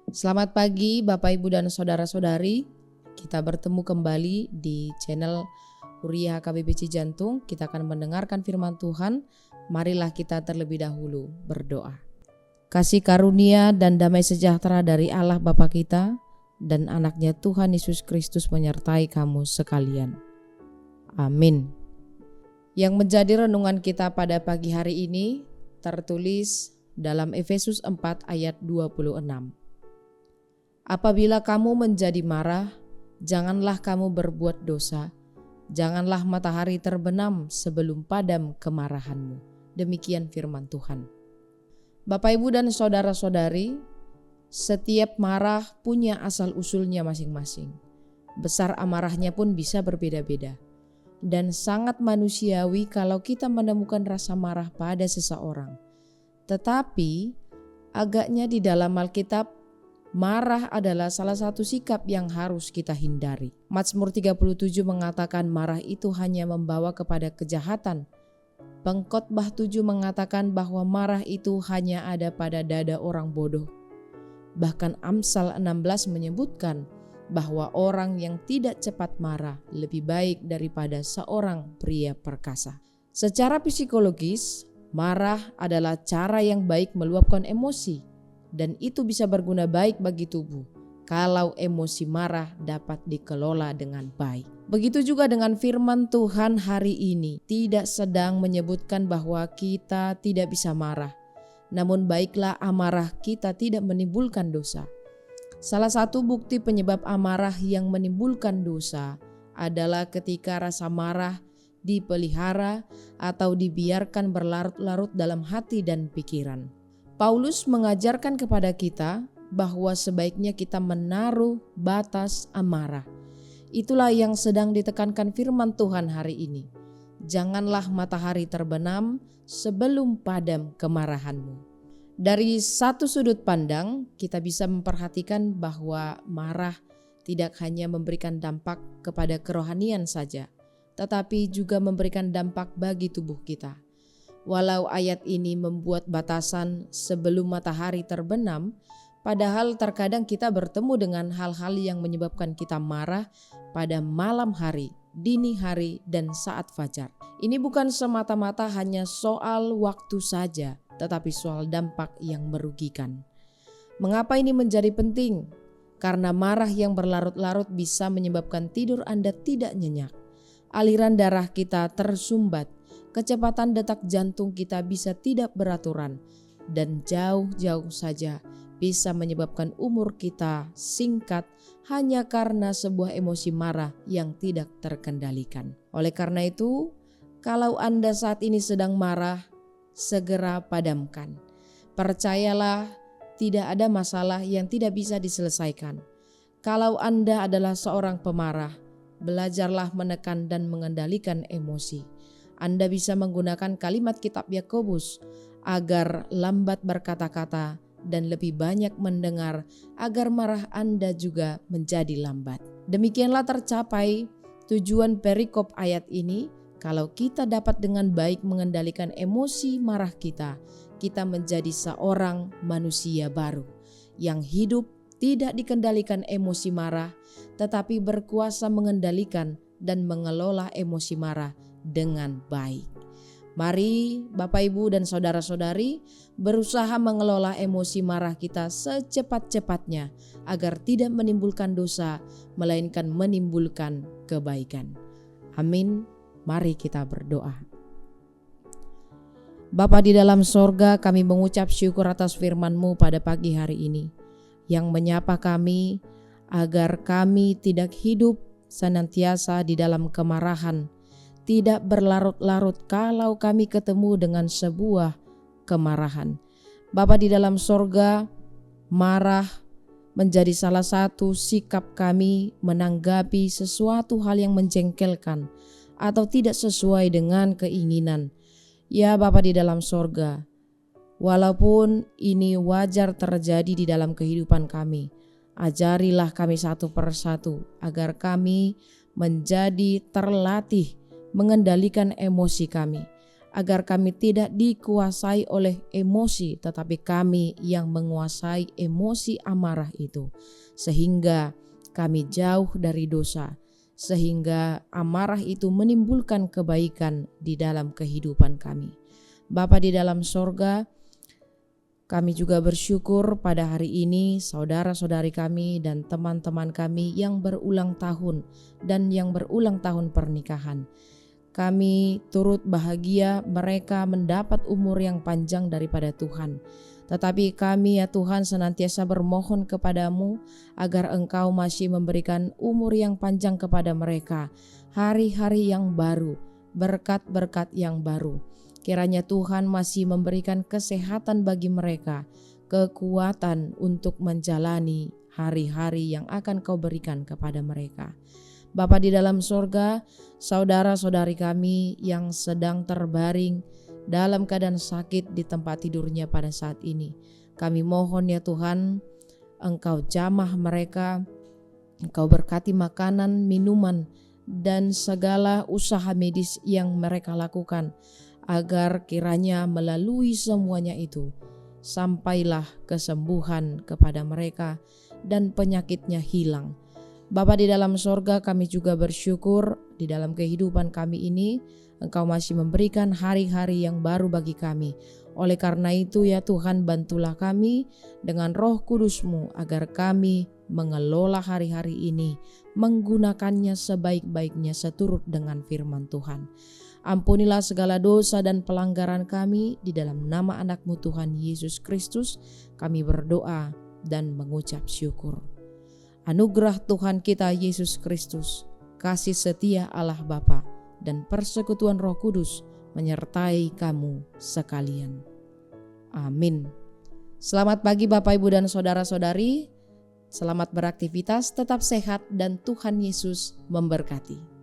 Selamat pagi Bapak Ibu dan Saudara-saudari. Kita bertemu kembali di channel Huria HKBP Cijantung. Kita akan mendengarkan firman Tuhan. Marilah kita terlebih dahulu berdoa. Kasih karunia dan damai sejahtera dari Allah Bapa kita dan anaknya Tuhan Yesus Kristus menyertai kamu sekalian. Amin. Yang menjadi renungan kita pada pagi hari ini tertulis dalam Efesus 4 ayat 26. Apabila kamu menjadi marah, janganlah kamu berbuat dosa. Janganlah matahari terbenam sebelum padam kemarahanmu. Demikian firman Tuhan. Bapak, Ibu, dan saudara-saudari, setiap marah punya asal-usulnya masing-masing. Besar amarahnya pun bisa berbeda-beda. Dan sangat manusiawi kalau kita menemukan rasa marah pada seseorang. Tetapi, agaknya di dalam Alkitab, marah adalah salah satu sikap yang harus kita hindari. Mazmur 37 mengatakan marah itu hanya membawa kepada kejahatan. Pengkhotbah 7 mengatakan bahwa marah itu hanya ada pada dada orang bodoh. Bahkan Amsal 16 menyebutkan bahwa orang yang tidak cepat marah lebih baik daripada seorang pria perkasa. Secara psikologis, marah adalah cara yang baik meluapkan emosi. Dan itu bisa berguna baik bagi tubuh kalau emosi marah dapat dikelola dengan baik. Begitu juga dengan firman Tuhan hari ini, tidak sedang menyebutkan bahwa kita tidak bisa marah. Namun baiklah amarah kita tidak menimbulkan dosa. Salah satu bukti penyebab amarah yang menimbulkan dosa adalah ketika rasa marah dipelihara atau dibiarkan berlarut-larut dalam hati dan pikiran. Paulus mengajarkan kepada kita bahwa sebaiknya kita menaruh batas amarah. Itulah yang sedang ditekankan firman Tuhan hari ini. Janganlah matahari terbenam sebelum padam kemarahanmu. Dari satu sudut pandang, kita bisa memperhatikan bahwa marah tidak hanya memberikan dampak kepada kerohanian saja, tetapi juga memberikan dampak bagi tubuh kita. Walau ayat ini membuat batasan sebelum matahari terbenam, padahal terkadang kita bertemu dengan hal-hal yang menyebabkan kita marah pada malam hari, dini hari, dan saat fajar. Ini bukan semata-mata hanya soal waktu saja, tetapi soal dampak yang merugikan. Mengapa ini menjadi penting? Karena marah yang berlarut-larut bisa menyebabkan tidur Anda tidak nyenyak. Aliran darah kita tersumbat. Kecepatan detak jantung kita bisa tidak beraturan dan jauh-jauh saja bisa menyebabkan umur kita singkat hanya karena sebuah emosi marah yang tidak terkendalikan. Oleh karena itu, kalau Anda saat ini sedang marah, segera padamkan. Percayalah, tidak ada masalah yang tidak bisa diselesaikan. Kalau Anda adalah seorang pemarah, belajarlah menekan dan mengendalikan emosi. Anda bisa menggunakan kalimat kitab Yakobus agar lambat berkata-kata dan lebih banyak mendengar agar marah Anda juga menjadi lambat. Demikianlah tercapai tujuan perikop ayat ini. Kalau kita dapat dengan baik mengendalikan emosi marah kita, kita menjadi seorang manusia baru yang hidup tidak dikendalikan emosi marah, tetapi berkuasa mengendalikan dan mengelola emosi marah dengan baik. Mari Bapak, Ibu, dan saudara-saudari berusaha mengelola emosi marah kita secepat-cepatnya agar tidak menimbulkan dosa, melainkan menimbulkan kebaikan. Amin. Mari kita berdoa. Bapa di dalam sorga, kami mengucap syukur atas firman-Mu pada pagi hari ini yang menyapa kami agar kami tidak hidup senantiasa di dalam kemarahan, tidak berlarut-larut kalau kami ketemu dengan sebuah kemarahan. Bapa di dalam sorga, marah menjadi salah satu sikap kami menanggapi sesuatu hal yang menjengkelkan atau tidak sesuai dengan keinginan. Ya Bapa di dalam sorga, walaupun ini wajar terjadi di dalam kehidupan kami, ajarilah kami satu persatu agar kami menjadi terlatih mengendalikan emosi kami, agar kami tidak dikuasai oleh emosi, tetapi kami yang menguasai emosi amarah itu, sehingga kami jauh dari dosa, sehingga amarah itu menimbulkan kebaikan di dalam kehidupan kami. Bapa di dalam sorga, kami juga bersyukur pada hari ini saudara-saudari kami dan teman-teman kami yang berulang tahun dan yang berulang tahun pernikahan. Kami turut bahagia mereka mendapat umur yang panjang daripada Tuhan. Tetapi kami ya Tuhan senantiasa bermohon kepadamu agar Engkau masih memberikan umur yang panjang kepada mereka, hari-hari yang baru, berkat-berkat yang baru. Kiranya Tuhan masih memberikan kesehatan bagi mereka, kekuatan untuk menjalani hari-hari yang akan Kau berikan kepada mereka. Bapa di dalam sorga, saudara-saudari kami yang sedang terbaring dalam keadaan sakit di tempat tidurnya pada saat ini, kami mohon ya Tuhan, Engkau jamah mereka, Engkau berkati makanan, minuman, dan segala usaha medis yang mereka lakukan, agar kiranya melalui semuanya itu, sampailah kesembuhan kepada mereka dan penyakitnya hilang. Bapa di dalam sorga, kami juga bersyukur di dalam kehidupan kami ini Engkau masih memberikan hari-hari yang baru bagi kami. Oleh karena itu ya Tuhan, bantulah kami dengan Roh Kudus-Mu agar kami mengelola hari-hari ini, menggunakannya sebaik-baiknya seturut dengan firman Tuhan. Ampunilah segala dosa dan pelanggaran kami, di dalam nama anak-Mu Tuhan Yesus Kristus kami berdoa dan mengucap syukur. Anugerah Tuhan kita Yesus Kristus, kasih setia Allah Bapa, dan persekutuan Roh Kudus menyertai kamu sekalian. Amin. Selamat pagi Bapak, Ibu, dan saudara-saudari. Selamat beraktivitas, tetap sehat, dan Tuhan Yesus memberkati.